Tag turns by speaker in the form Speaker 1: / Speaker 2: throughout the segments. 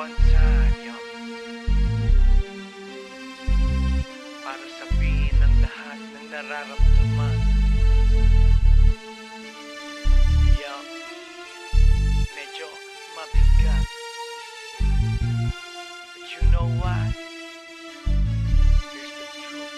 Speaker 1: bansa, yup. Para sabihin ng lahat ng nararamdaman. Yup. Medyo mabigat. But you know what? Here's the truth.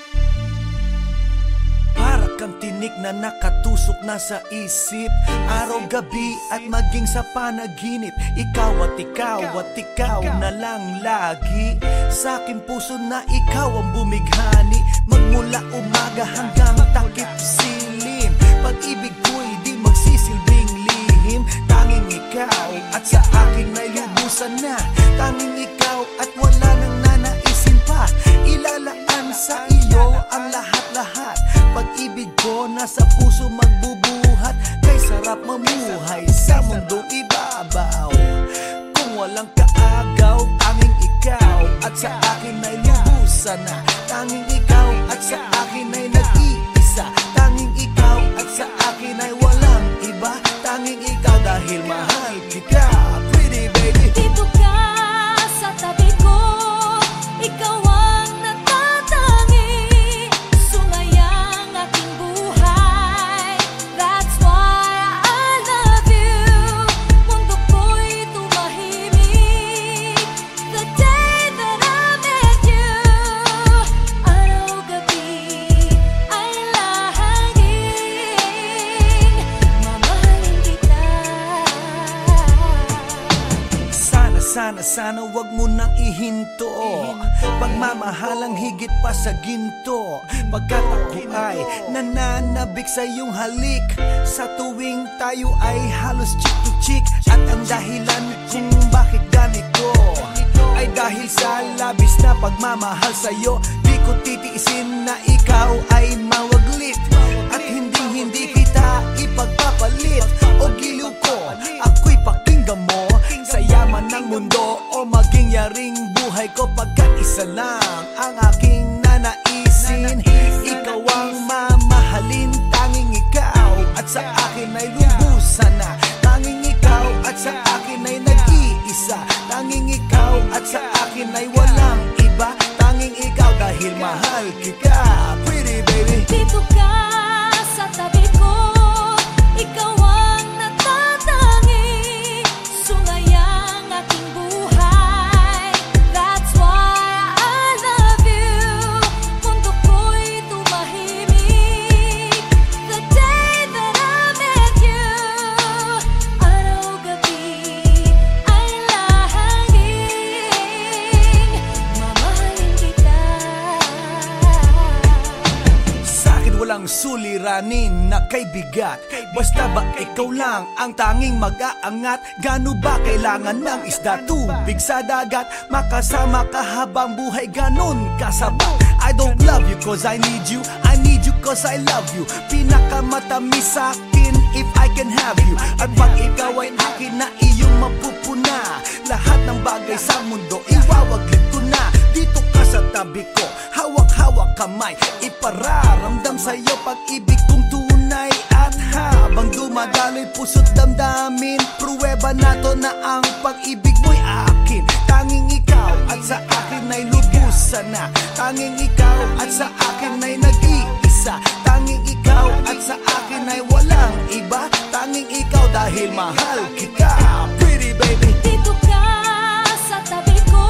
Speaker 2: Para kang tinik na nakatusok na sa isip, araw-gabi at maging sa panaginip. Ikaw at ikaw na lang lagi. Sa aking puso na ikaw ang bumighani. Magmula umaga hanggang takip silim. Pag-ibig ko'y di magsisilbing lihim. Tanging ikaw at sa akin may lubusan na. Tanging ikaw at wala nang nanaisin pa. Ilalaan sa iyo ang lahat-lahat. Pag-ibig ko nasa puso magbubuhat. Kay sarap mamuhay sa mundong ibabaw. Kung walang kaagaw, tanging ikaw at sa akin ay lubusan na. Tanging ikaw at sa akin ay nag-iisa. Tanging ikaw at sa akin ay walang iba. Tanging ikaw dahil mahal kita, pretty baby.
Speaker 3: Dito ka sa tabi ko, ikaw ang natatangi. Sumayang aking buhay, that's why I love you. Mundo ko'y tumahimik the day that I met you. Araw-gabi ay lahaging mamahalin kita.
Speaker 2: Sana wag mo nang ihinto. Pagmamahalang higit pa sa ginto. Pagkat ako ay nananabik sa iyong halik. Sa tuwing tayo ay halos chick to chick. At ang dahilan kung bakit ganito ay dahil sa labis na pagmamahal sa'yo. Di ko titiisin na ikaw ay mawaglit. At hindi kita ipagpapalit. O giliw ko, ako'y pakinggan mo. Sa yaman ng mundo o maging yaring buhay ko. Pagkat isa lang ang aking nanaisin. Ikaw ang mamahalin. Tanging ikaw at sa akin ay lubusan na. Tanging ikaw at sa akin ay nag-iisa. Tanging ikaw at sa akin ay walang iba. Tanging ikaw dahil mahal kita, pretty baby.
Speaker 3: Dito ka sa tabi ko, ikaw ang natatangi. Sumayang aking buhay, that's why I love you. Mundo ko'y tumahimik the day that I met you. Araw-gabi ay lahaging mamahalin kita.
Speaker 2: Sa'kin walang suliranin na kay bigat. Basta ba ikaw lang ang tanging mag-aangat? Gano ba kailangan ng isda, tubig sa dagat? Makasama ka habang buhay, ganon kasabat. I don't love you cause I need you, I need you cause I love you. Pinakamatamis sa'kin if I can have you. At pag ikaw ay akin na iyong mapupuna. Lahat ng bagay sa mundo iwawaglit ko na. Dito ka sa tabi ko, hawak-hawak kamay. Ipararamdam sa'yo pag-ibig kong tunay. At habang dumadaloy puso't damdamin, pruweba na to na ang pag-ibig mo'y akin. Tanging ikaw at sa akin ay lubusan na. Tanging ikaw at sa akin ay nag-iisa. Tanging ikaw at sa akin ay walang iba. Tanging ikaw dahil mahal kita, pretty baby.
Speaker 3: Dito ka sa tabi ko,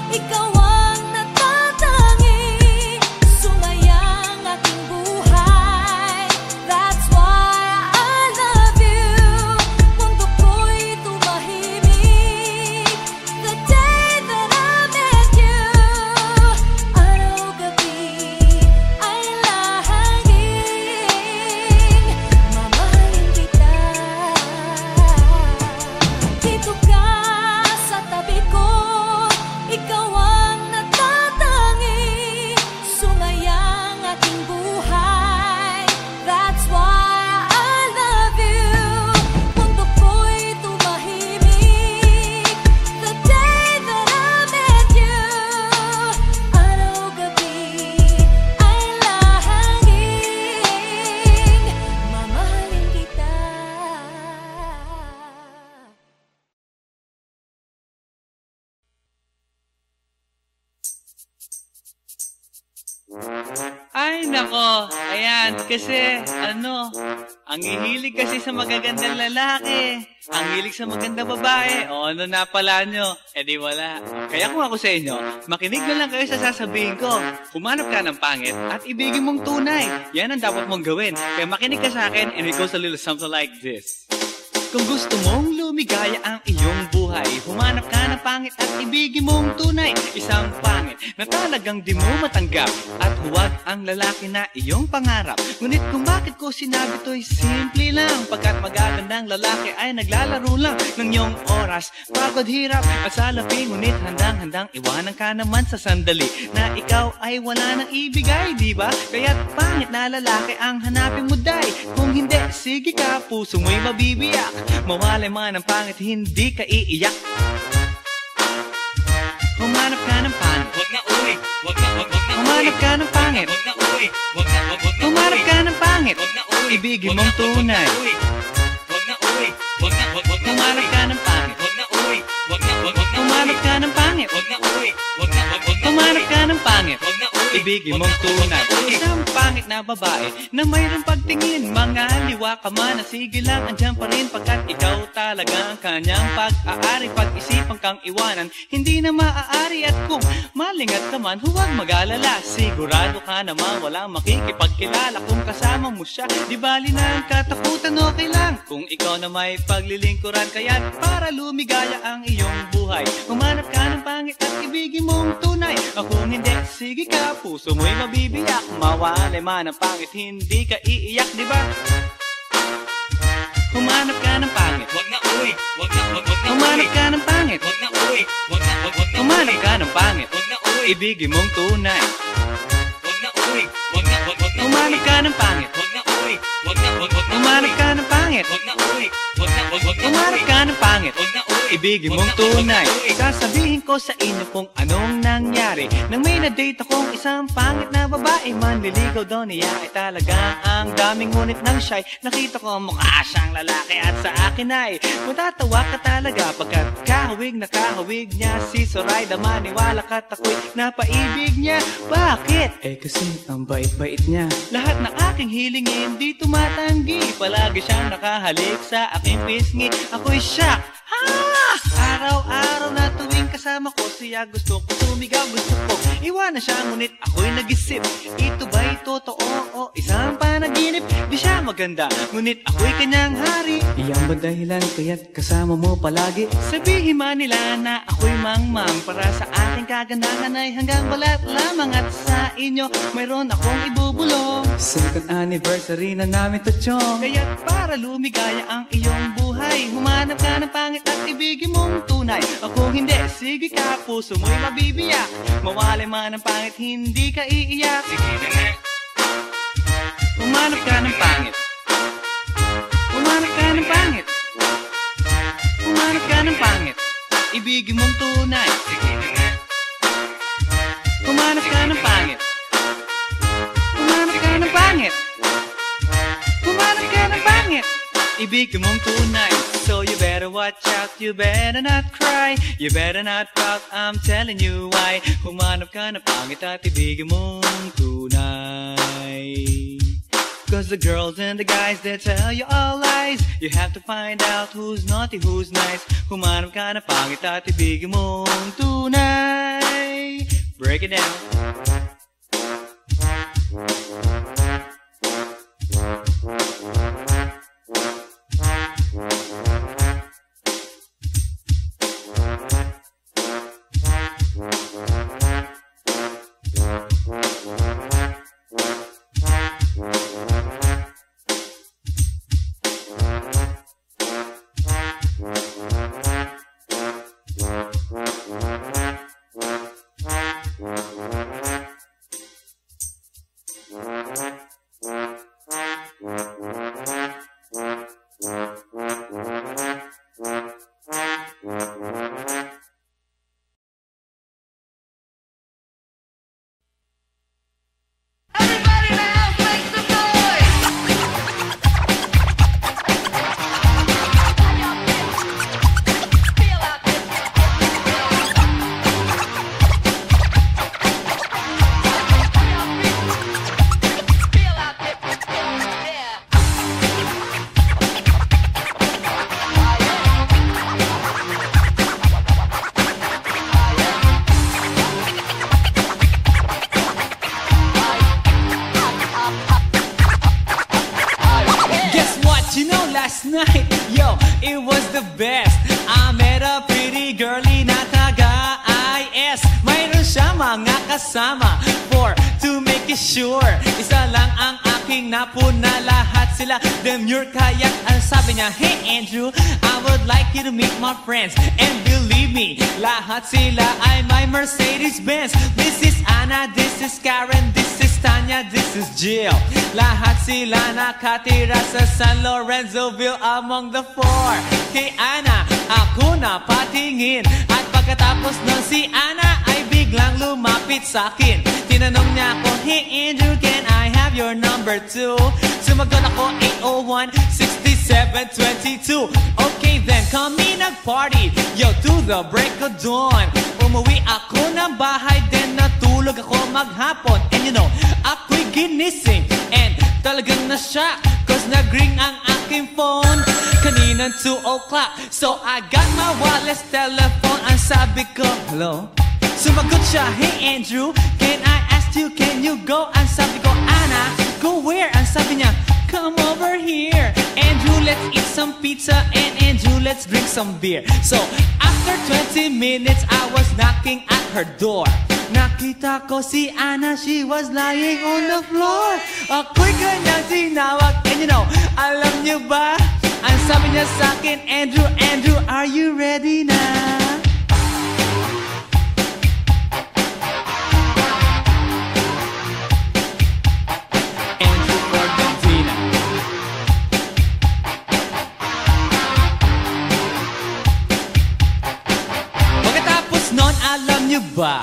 Speaker 3: ikaw ang natatangi. Sumayang aking buhay, that's why I love you. Mundo ko'y tumahimik the day that I met you. Araw-gabi ay lahaging mamahalin kita. Dito ka sa tabi ko, ikaw ang
Speaker 4: Ay, nako. Ayan, kasi, ang hihilig kasi sa magagandang lalaki. Ang hilig sa magandang babae. O, ano na pala nyo? Eh di wala. Kaya kung ako sa inyo, makinig na lang kayo sa sasabihin ko. Humanap ka ng pangit at ibigin mong tunay. Yan ang dapat mong gawin. Kaya makinig ka sa akin and it goes a little something like this. Kung gusto mong lumigaya ang iyong buhay, humanap ka ng pangit at ibigin mong tunay. Isang pangit na talagang di mo matanggap, at huwag ang lalaki na iyong pangarap. Ngunit kung bakit ko sinabi to'y simple lang, pagkat magagandang lalaki ay naglalaro lang ng iyong oras, pagod, hirap at salapi. Ngunit handang-handang iwanan ka naman sa sandali na ikaw ay wala nang ibigay, di ba? Kaya't pangit na lalaki ang hanapin mo, day. Kung hindi, sige ka, puso mo'y mabibiyak. Mawalay man ang pangit, hindi ka iiyak. Humanap ka ng pangit.
Speaker 5: Wag na uwi. Wag na
Speaker 4: Humanap ka ng pangit.
Speaker 5: Wag na uwi. Wag na
Speaker 4: Humanap ka ng pangit.
Speaker 5: Wag na uwi.
Speaker 4: Ibigin mong tunay.
Speaker 5: Wag na uwi. Wag na
Speaker 4: Humanap ka ng pangit.
Speaker 5: Wag na uwi. Wag na
Speaker 4: Humanap ka ng pangit.
Speaker 5: Wag na uwi. Wag na
Speaker 4: Humanap ka ng pangit.
Speaker 5: Wag na uwi.
Speaker 4: Ibigin mong tunay. Isang pangit na babae na mayroong pagtingin, mga liwa ka man, sige lang, andyan pa rin, pagkat ikaw talaga ang kanyang pag-aari. Pag-isipan kang iwanan, hindi na maaari. At kung malingat ka man, huwag mag-alala, sigurado ka naman walang makikipagkilala kung kasama mo siya. Di bali na ang katakutan, okay lang kung ikaw na may paglilingkuran. Kaya para lumigaya ang iyong buhay, humanap ka ng pangit at ibigin mong tunay. Kung hindi, sige ka, puso mo'y mabibiyak. Mawalay man ang pangit, hindi ka iiyak, di ba? Humanap ka ng pangit.
Speaker 5: Wag na uwi. Wag na
Speaker 4: Humanap ka ng pangit.
Speaker 5: Wag na uwi. Wag na
Speaker 4: Humanap ka ng pangit.
Speaker 5: Wag na uwi.
Speaker 4: Ibigin mong tunay.
Speaker 5: Wag na uwi. Wag na
Speaker 4: Humanap ka ng pangit.
Speaker 5: Wag na uwi. Wag na
Speaker 4: Humanap ka ng pangit.
Speaker 5: Wag na uwi. Wag na
Speaker 4: Humanap ka ng pangit.
Speaker 5: Wag na uwi.
Speaker 4: Ibigin mong tunay. Sasabihin ko sa inyo kung anong nangyari nang may na-date akong isang pangit na babae. Manliligaw daw niya ay talaga ang daming, ngunit nang shy, nakita ko mukha siyang lalaki at sa akin ay matatawa ka talaga, pagkat kahawig na kahawig niya si Zoraida. Maniwala ka't ako'y napaibig niya. Bakit? Eh kasi ang bait-bait niya. Lahat ng aking hilingin di tumatanggi, palagi siyang nakahalik sa aking pisngi. Ako'y shock. Araw-araw na tuwing kasama ko siya, gusto ko sumigaw, gusto ko iwanan siya, ngunit ako'y nag-isip, ito ba'y totoo o isang panaginip? Di siya maganda, ngunit ako'y kanyang hari. Iyan ba dahilan kaya't kasama mo palagi? Sabihin man nila na ako'y mangmang, para sa aking kagandahan ay hanggang balat lamang. At sa inyo mayroon akong ibubulong, second anniversary na namin to, chong. Kaya't para lumigaya ang iyong buhay, humanap ka ng pangit at ibigin mong tunay. Kung hindi, sige ka, puso mo'y mabibiyak. Mawalay man ang pangit, hindi ka iiyak.
Speaker 5: Sige na nga.
Speaker 4: Humanap ka ng pangit. Humanap ka ng pangit. Humanap ka ng pangit. Ibigin mong tunay.
Speaker 5: Sige na nga.
Speaker 4: Humanap ka ng pangit. Humanap ka ng pangit. Humanap ka ng pangit. Ibigin mong tunay. So you better watch out, you better not cry, you better not pout, I'm telling you why. Humanap ka ng pangit at ibigin mong tunay. Cause the girls and the guys, they tell you all lies. You have to find out who's naughty, who's nice. Humanap ka ng pangit at ibigin mong tunay. Break it down.
Speaker 6: last night, yo, it was the best. I met a pretty girlie na taga-IS. Mayroon siya mga kasama to make it sure. Isa lang ang aking napuna, lahat sila demure. Kaya't ang sabi niya, hey Andrew, I would like you to meet my friends. And believe me, lahat sila ay my Mercedes-Benz. This is Anna, this is Karen, this is Tanya, this is Jill. Lahat sila nakatira sa San Lorenzoville among the four. Kay Anna, ako na patingin. At pagkatapos ng si Anna ay biglang lumapit sa akin. Tinanong niya ako, hey Andrew, can I have your number too? Sumagot ako, 801-6722. Okay then, kami nag-party, yo, to the break of dawn. Umuwi ako ng bahay, then natulog ako maghapon. And you know, ako'y ginising, and talagang na-shock, cause nag-ring ang aking phone kaninang 2 o'clock. So I got my wireless telephone, ang sabi ko, hello? Sumagot siya, hey Andrew, can I ask you, can you go? Ang sabi ko, Anna, go where? Ang sabi niya, come over here. Andrew, let's eat some pizza, and Andrew, let's drink some beer. So after 20 minutes, I was knocking at her door. Nakita ko si Anna, she was lying on the floor. Ako'y kanyang tinawag, and you know, alam niyo ba? Ang sabi niya sa akin, Andrew, Andrew, are you ready na? Alam niyo ba,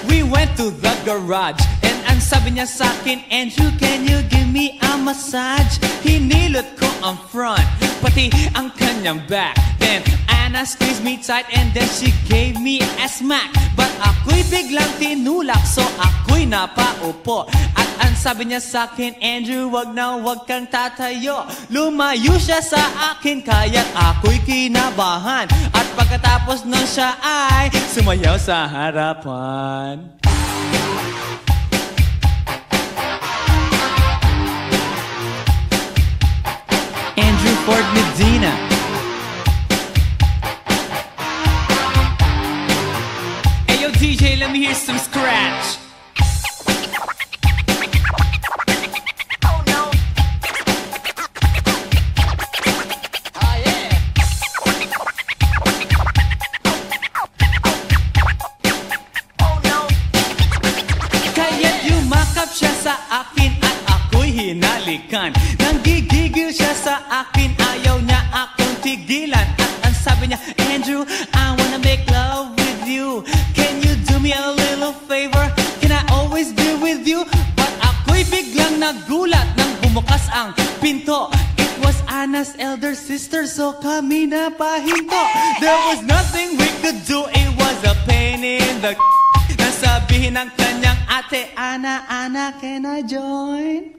Speaker 6: we went to the garage, and ang sabi niya sa akin, Andrew, can you give me a massage? Hinilot ko ang front, pati ang kanyang back. Then Anna squeezed me tight, and then she gave me a smack. But ako'y biglang tinulak, so ako'y napaupo. At ang sabi niya sa akin, Andrew, wag na wag kang tatayo. Lumayo siya sa akin, kaya't ako'y kinabahan. At pagkatapos nun siya ay sumayaw sa harapan. Andrew Ford Medina. Hey yo DJ, let me hear some scratch. Siya sa akin at ako'y hinalikan. Nanggigigil siya sa akin, ayaw niya akong tigilan. At ang sabi niya, Andrew, I wanna make love with you. Can you do me a little favor? Can I always be with you? But ako'y biglang nagulat nang bumukas ang pinto. It was Anna's elder sister, so kami na pahinto. There was nothing we could do, it was a pain in the nasabihin ng kanyang ate, Anna, Anna, can I join?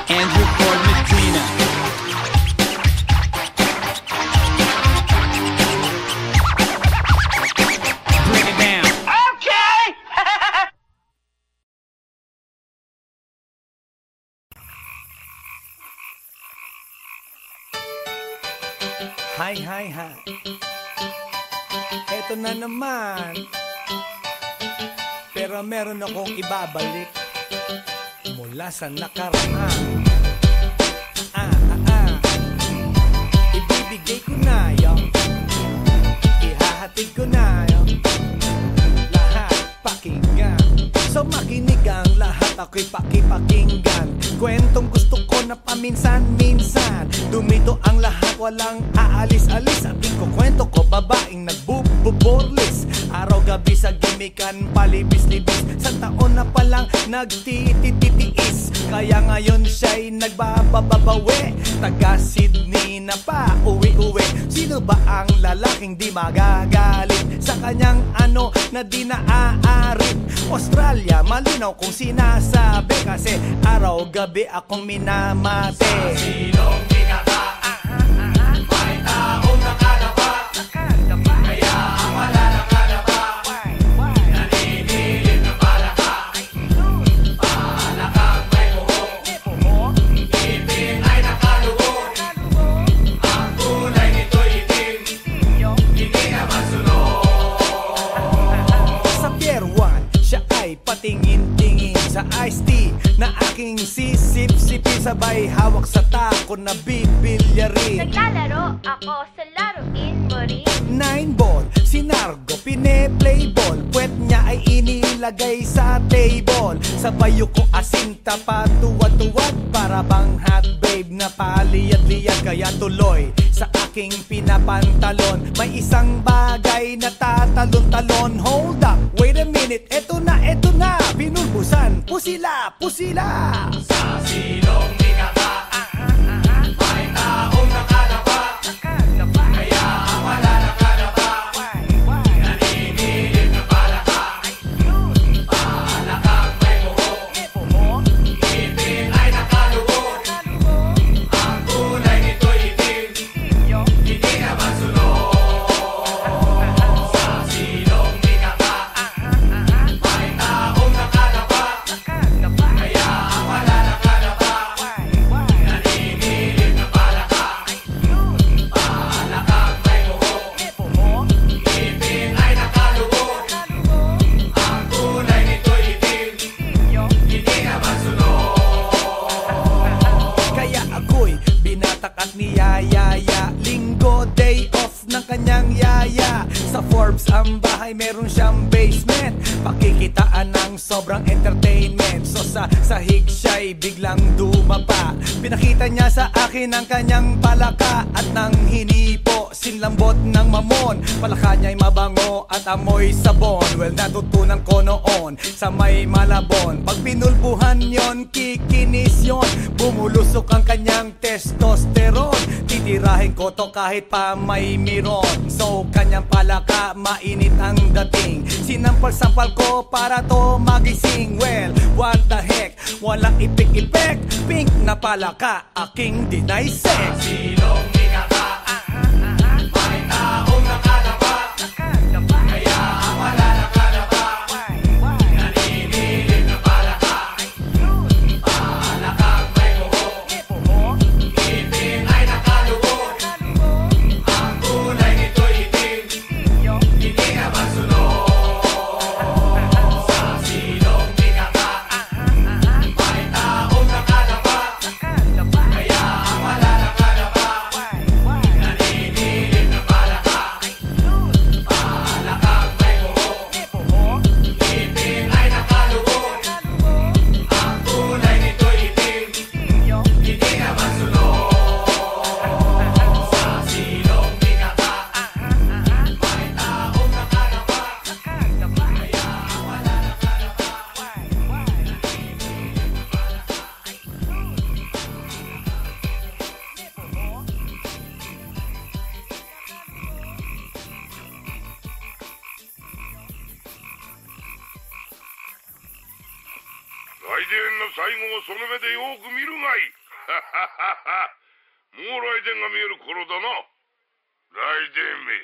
Speaker 6: Andrew Ford Medina. Bring it down.
Speaker 1: Okay!
Speaker 2: Hi, hi, hi. Eto na naman. Pero meron akong ibabalik mula sa nakaraan. Ibibigay ko na yung ihahatid ko na yung lahat pakinggan. So makinig ang lahat, ako'y pakipakinggan. Kwentong gusto ko na paminsan-minsan. Dumito ang lahat, walang aalis-alis. At ikukwento ko, babaeng nagbuborlis. Araw-gabi sa gimikan, palibis-libis. Sa taon na palang nagtititiis. Kaya ngayon siya'y nagbababawi. Taga Sydney na pa, uwi-uwi. Sino ba ang lalaking di magagalit sa kanyang ano na di naaarit? Australia, malinaw kung sinasabi. Kasi araw-gabi akong minamate. Sa silong binaka, may taong nakadapa. Kaya ang wala nakadapa, naninilig na palaka. iced tea na aking sisip-sipi, sabay hawak sa tako na bibilyarin.
Speaker 3: Naglalaro ako sa laruin mo rin.
Speaker 2: 9 ball, si Nargo pine-play ball, puwet niya ay inilagay sa table. Sabay ko asinta pa tuwad-tuwad, para bang hot babe na paliyad-liyad. Kaya tuloy sa aking pinapantalon may isang bagay na tatalon-talon. Hold up, wait a minute, eto na, binulbusan, pusila, pusila. Sa silong nikaka, may taong nakalapa, kaya wala nakalapa. Naninilig na palaka, palakang may buhok, ngipin ay nakalubog. Ang kulay nito'y itim, hindi na masunod. Sa silong nikaka, may taong nakalapa, kaya wala nakalapa. Naninilig na palaka, palakang may buhok, ngipin ay nakalubog. Ang kulay nito'y itim, hindi na masunod. Kaya ako'y binatak at niyayaya, linggo day off ng kanyang yaya. Sa Forbes ang bahay, meron siyang basement, pakikitaan ng sobrang entertainment. So sa sahig siya'y biglang dumapa, pinakita niya sa akin ang kanyang palaka. At nang hinipo, sinlambot ng mamon, palaka niya'y mabango at amoy sabon. Well, natutunan ko noon sa may Malabon, pag pinulbuhan yon, kikinis yon, bumulusok ang kanyang testosterone. Titirahin ko to kahit pa may miron. So kanyang palaka, mainit ang dating, sinampal-sampal ko para to magising. Well, what the heck, walang ipik-ipek, pink na palaka, aking deny sex. Silong nikaka, may taong nakalapa, kaya wala nakalapa. Naninilig na palaka, palakang may buhok, ngipin ay nakalubog. Ang kulay nito'y itim, hindi na masunod. Sa silong nikaka, may taong nakalapa, kaya wala nakalapa. Naninilig na palaka, palakang may buhok, ngipin ay nakalubog. Ang kulay nito'y itim, hindi na masunod. Sa silong nikaka, may taong nakalapa, kaya wala nakalapa.
Speaker 7: 来電の最後をその目でよく見るがいい。もう来電が見える頃だな。来電め。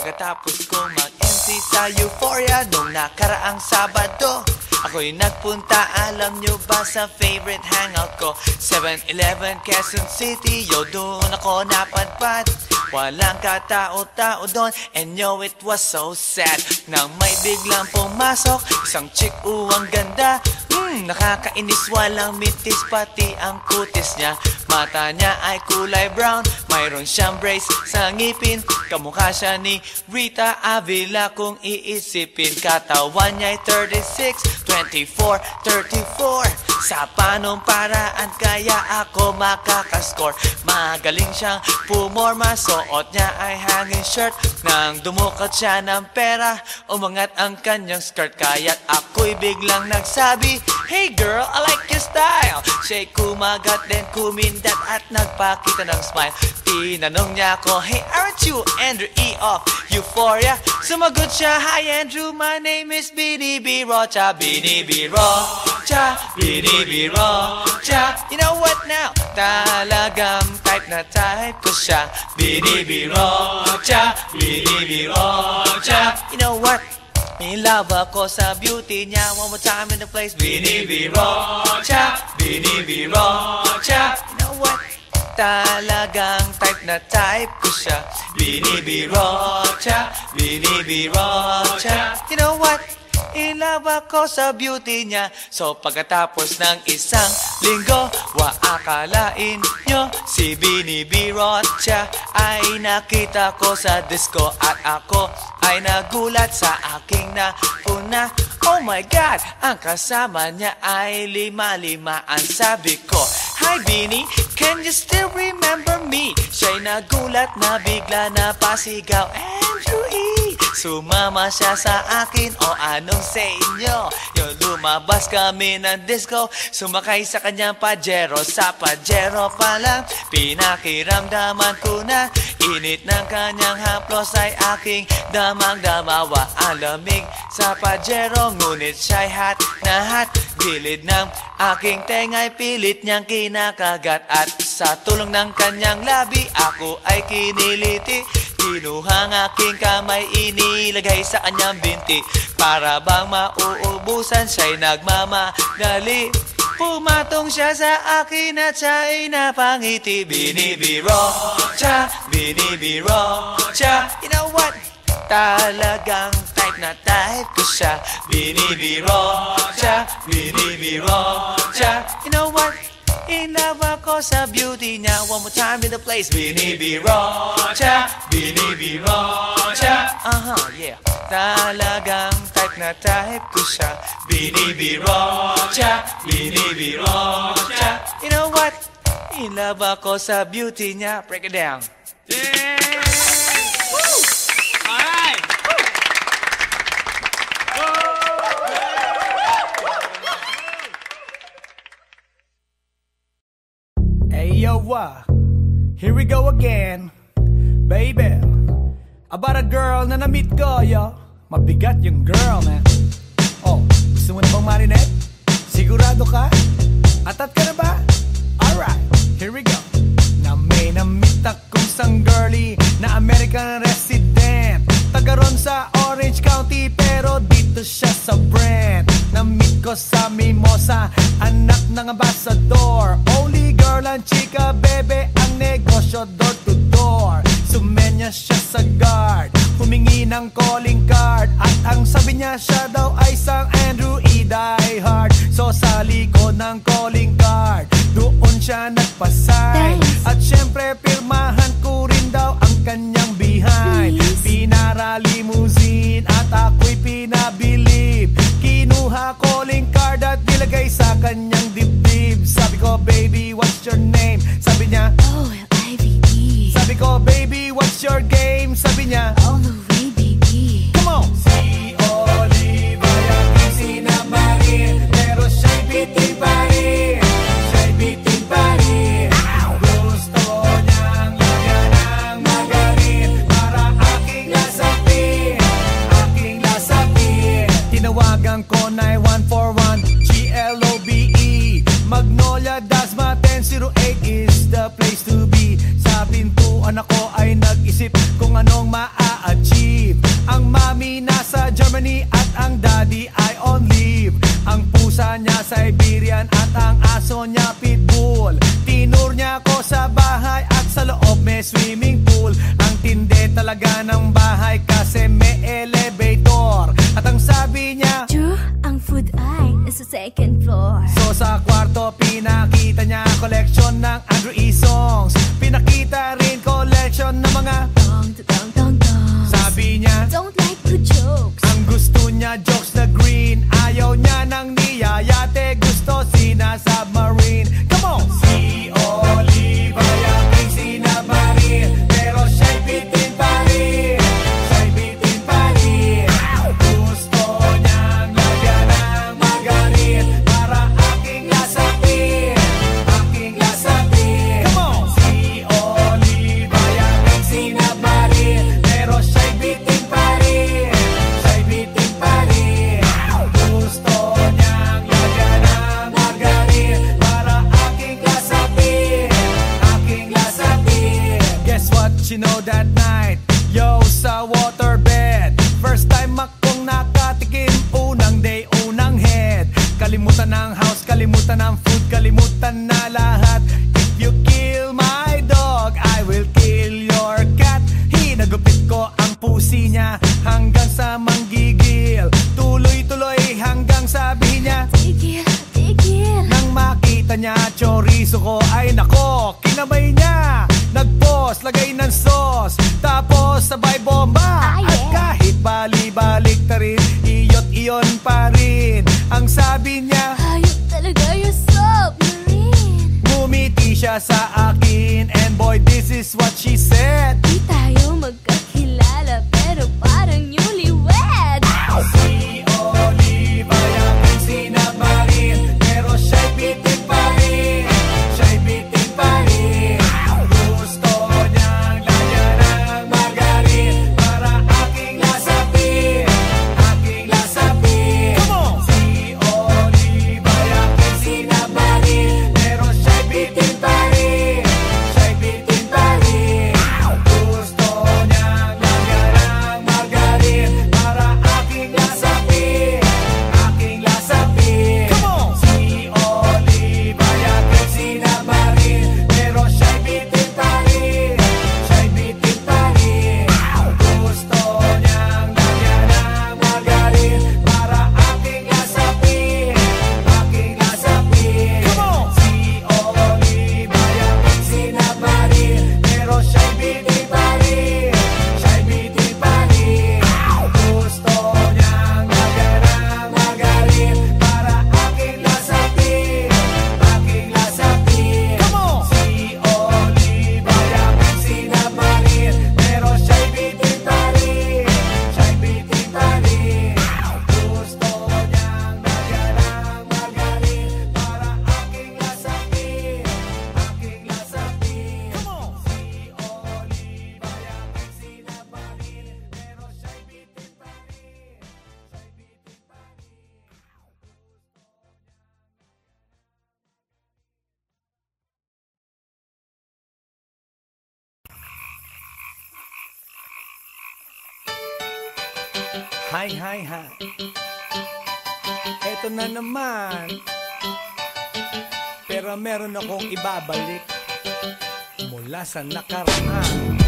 Speaker 8: Pagkatapos ko mag-MC sa Euphoria nung nakaraang Sabado, ako'y nagpunta, alam nyo ba, sa favorite hangout ko, 7-Eleven, Quezon City. Yo, doon ako napadpad, walang katao-tao doon, and yo, it was so sad nang may biglang pumasok isang chick, ang ganda. Nakakainis, walang mintis, pati ang kutis niya. Mata niya ay kulay brown, mayroon siyang brace sa ngipin, kamukha siya ni Rita Avila kung iisipin. Katawan niya ay 36, 24, 34. Sa panong paraan kaya ako makakascore? Magaling siyang pumorma, suot niya ay hanging shirt. Nang dumukot siya ng pera, umangat ang kanyang skirt. Kaya't ako'y biglang nagsabi, "Hey girl, I like your style." Siya'y kumagat, then kumindat at nagpakita ng smile. Tinanong niya ako, "Hey, aren't you Andrew E. of Euphoria?" Sumagot siya, "Hi Andrew, my name is Bini B. Rocha." Bini B. Rocha, Bini B. Rocha. You know what now? Talagang type na type ko siya. Bini B. Rocha, Bini B. Rocha. You know what? In love ako sa beauty niya. One more time in the place. Binibirocha, binibirocha. You know what? Talagang type na type ko siya. Binibirocha, binibirocha. You know what? In love ako sa beauty niya. So pagkatapos ng isang linggo, akalain nyo si Binibirocha ay nakita ko sa disco. At ako ay nagulat sa aking nauna. Oh my God, ang kasama niya ay lima-lima. Ang sabi ko, hi Bini, can you still remember me? Siya'y nagulat na bigla na pasigaw, Andrew E. Sumama siya sa akin, o anong sa inyo? Yung lumabas kami ng disco, sumakay sa kanyang Pajero. Sa Pajero pa lang, pinakiramdaman ko na init ng kanyang haplos ay aking damang-damawa. Ang lamig sa Pajero, ngunit siya'y hot na hot. Gilid ng aking tenga'y pilit niyang kinakagat. At sa tulong ng kanyang labi, ako ay kiniliti. Kinuhang aking kamay, inilagay sa kanyang binti. Para bang mauubusan, siya'y nagmamadali. Pumatong siya sa akin at siya'y napangiti. Binibirocha, binibirocha. You know what? Talagang type na type ko siya. Binibirocha, binibirocha. You know what? In love ako sa beauty niya. One more time in the place. Binibirocha, binibirocha. Yeah. Talagang type na type ko siya. Binibirocha, binibirocha. You know what? In love ako sa beauty niya. Break it down.
Speaker 4: Alright!
Speaker 2: Hey yo, here we go again, baby. About a girl na na-meet ko, yo. Mabigat yung girl, man. Oh, gusto mo na bang marinig? Sigurado ka? Atat ka na ba? Alright, here we go. Na may na-meet akong isang girlie na American resident. Taga ron sa Orange County pero dito siya sa Brent. Na-meet ko sa Mimosa, anak ng ambassador. Only girl and chika, bebe, ang negosyo door to door. Sumenya siya sa guard, humingi ng calling card. At ang sabi niya siya daw ay isang Andrew E. Die Hard. So sa likod ng calling card, doon siya nagpasay. At syempre pirmahan ko rin daw ang kanyang behind. Pinara limousine at ako'y pinabilib. Kinuha calling card at nilagay sa kanyang dibdib. Sabi ko, baby, what's your name? Sabi niya,
Speaker 9: O-L-I-V-E.
Speaker 2: sabi ko, baby, what's your game? Sabi niya,
Speaker 9: All the way, baby.
Speaker 2: come on! Si Oliva yung sinabarin, pero siya'y bitin pa rin. Siya'y bitin pa rin. Gusto niyang lagyan ng magarin para aking lasapin, aking lasapin. Tinawagan ko 9141 GLOBE Magnolia, Dasma 1008 is the place to be. Sa pintuan ako ay nag-isip kung anong maa-achieve. Ang mami nasa Germany at ang daddy ay on leave. Ang pusa niya Siberian at ang aso niya Pitbull. Tinur niya ako sa bahay at sa loob may swimming pool. Ang tindi talaga ng bahay kasi may elevator. At ang sabi niya,
Speaker 9: True, ang food ay nasa second floor.
Speaker 2: so sa kwarto pinakita niya collection ng Andrew E. songs. Pinakita rin collection ng mga
Speaker 9: Dong, dong, dong, dong.
Speaker 2: sabi niya,
Speaker 9: Don't like good jokes.
Speaker 2: ang gusto niya jokes na green. Ayaw niya ng niyayate, gusto sina-submarine. Come on! Si Oliva yung sinabarin, pero siya'y bitin pa rin. Siya'y bitin pa rin. Gusto niyang lagyan ng magarin para aking lasapin, aking lasapin. Come on! Si Oliva yung sinabarin, pero siya'y bitin pa rin. Siya'y bitin pa rin. Gusto Kalimutan ang food, kalimutan na lahat. If you kill my dog, I will kill your cat. Hinagupit ko ang pusi niya hanggang sa manggigil. Tuloy-tuloy hanggang sabi niya,
Speaker 9: tigil, tigil.
Speaker 2: nang makita niya chorizo ko, ay nako, kinabay niya. Nag-pause, lagay ng sauce, tapos sabay bomba. At kahit bali-balik ta rin, iyot iyon pa rin. Ang sabi niya,
Speaker 9: Hayop talaga yung submarine.
Speaker 2: ngumiti siya sa akin, and boy, this is what she said.
Speaker 9: Di tayo magkakilala pero parang newlywed.
Speaker 2: Si Olive ay aking sinamarin, pero siya'y bitin pa rin. Siya'y bitin pa rin. Gusto niyang lagyan ng margarin para aking lasapin, aking lasapin. Si Olive ay aking sinamarin, pero siya'y bitin pa rin. Siya'y bitin pa rin. Gusto niyang lagyan ng margarin para aking lasapin, aking lasapin. Si Olive ay aking sinamarin, pero siya'y bitin pa rin. Siya'y bitin pa rin. Gusto niyang lagyan ng margarin para aking lasapin, aking lasapin. Si Olive ay aking sinamarin, pero siya'y bitin pa rin. Siya'y bitin pa rin. Gusto niyang lagyan ng margarin para aking lasapin, aking lasapin. Si Olive ay aking sinamarin, pero siya'y bitin pa rin. Siya'y bitin pa rin. Gusto niyang lagyan ng margarin para aking lasapin, aking lasapin. Si Olive ay aking sinamarin, pero siya'y bitin pa rin. Siya'y bitin pa rin. Hi, hi, hi. Eto na naman. Pero meron akong ibabalik mula sa nakaraan.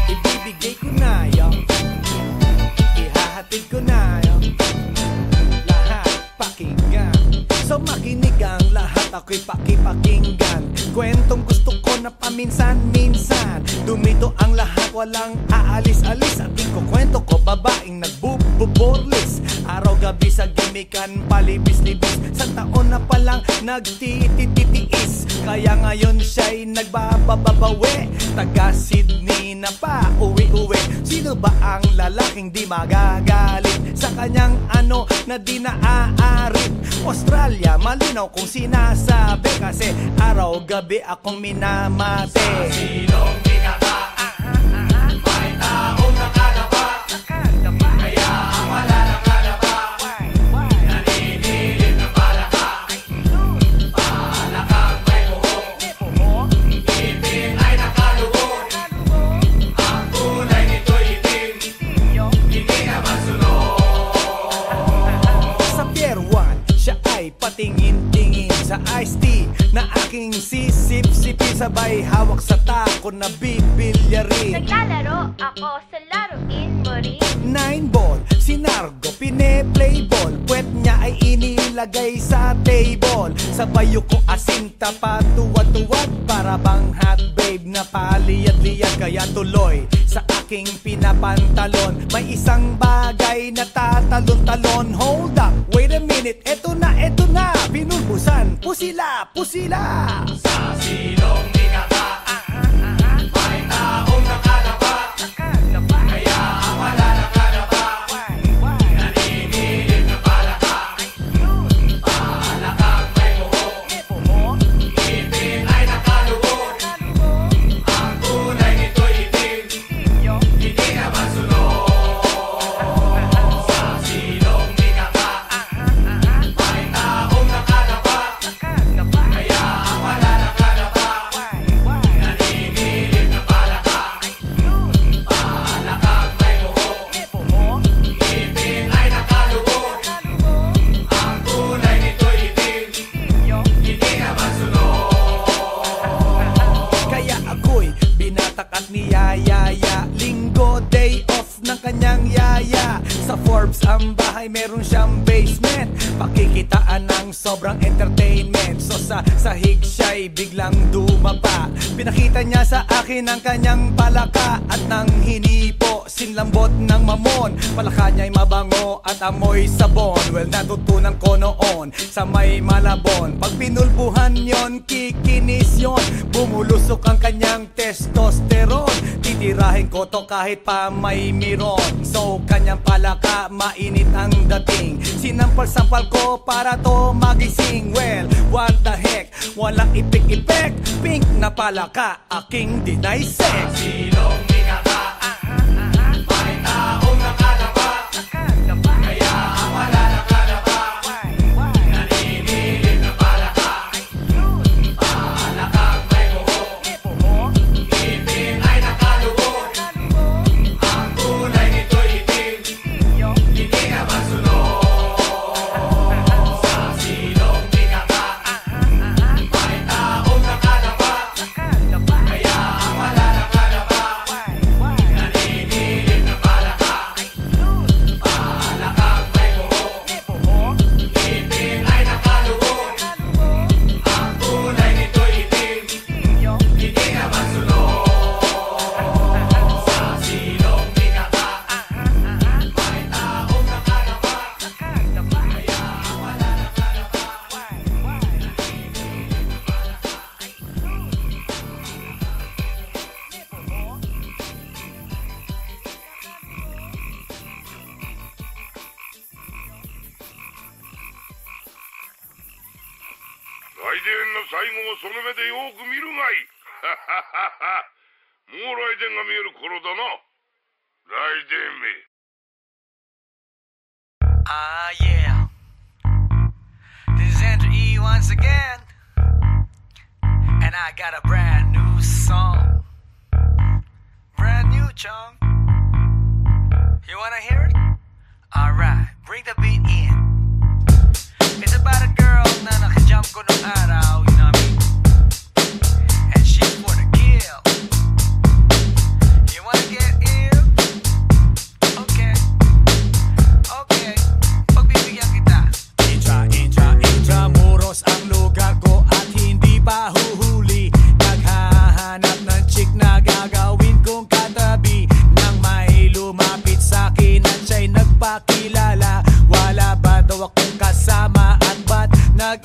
Speaker 2: Ibibigay ko na yung ihahatid ko na yung lahat pakinggan. So makinig ang lahat, ako'y pakipakinggan. Kwentong gusto ko na paminsan-minsan. Dumito ang lahat, walang aalis-alis. At ikukwento ko, babaeng nagbububorlis. Araw-gabi sa gimikan, palibis-libis. Sa taon na palang nagtititiis. Kaya ngayon siya'y nagbababawi. Taga Sydney na pa, uwi-uwi. Sino ba ang lalaking di magagalit sa kanyang ano na di naaarit? Australia, malinaw kung sinasabi, kasi araw-gabi akong minamate. Sinong di kata? May taong nakalapa. Kaya ang wala nakalapa. Naninilig na palaka. Palakang may buhok. Ngipin ay nakalubog. Ang kulay nito'y itim. Hindi naman sunod. Sa Pier 1, siya ay patingin-tingin sa iced tea na aking sisip-sipin. Sabay hawak sa tako na bibilyarin.
Speaker 3: Naglalaro ako sa laruin mo rin.
Speaker 2: 9-ball, si Nargo pine-play ball. Puwet niya ay inilagay sa table. Sabay ko asin tapatuwad-tuwad. Para bang hot babe na paliyad-liyad. Kaya tuloy sa aking pinapantalon may isang bagay na tatalon-talon. Hold up, wait a minute, eto na, binulbusan. Pusila, pusila. Sa silong ni kata, may taong nakalapa. Kaya ang wala nakalapa. Naninilig na palaka. Palakang may buhok. Ngipin ay nakalubog. Ang kulay nito'y itim. Hindi naman sunod. Sa silong ni kata, ang bahay, meron siyang basement. Pakikitaan ng sobrang entertainment. So sa sahig siya'y biglang dumapa. Pinakita niya sa akin ang kanyang palaka at nang hinipo, sinlambot ng mamon. Palaka niya'y mabango at amoy sabon. Well, natutunan ko noon sa may Malabon. Pag pinulbuhan yon, kikinis yon. Bumulusok ang kanyang testosterone. Titirahin ko to kahit pa may miron. So kanyang palaka, mainit ang dating. Sinampal-sampal ko para to magising. Well, what the heck, walang ipik-ipek. Pink na palaka, aking deny sex. Silong minaka, may taong nakalapa. Kaya ang wala nakalapa, naninilig na palaka. Palakang may buho, ngipin ay nakalubo. Ang kulay nito'y itim, hindi ka masunod. Sa silong minaka, may taong nakalapa. Kaya ang wala nakalapa, naninilig na palaka. Palakang may buho, ngipin ay nakalubo. Ang kulay nito'y itim, hindi ka masunod. Sa silong minaka, may taong nakalapa. Kaya ang wala nakalapa.
Speaker 7: 来電の最後をその目でよく見るがいい。もう来電が見える頃だな。来電め。
Speaker 8: Ah, yeah. This is Andrew E once again. And I got a brand new song. Brand new, chong. You wanna hear it? Alright, bring the beat in. It's about a girl na nakajump ko nung araw, you know what I mean? And she's for the kill. You wanna get ill? Okay. Okay. Pagbibigyan kita.
Speaker 2: Intramuros ang lugar ko at hindi pa huhuli. Naghahanap ng chick na gagawin kong katabi. Nang may lumapit sa'kin at siya'y nagpakilala. Wala ba daw akong kasama at ba't nag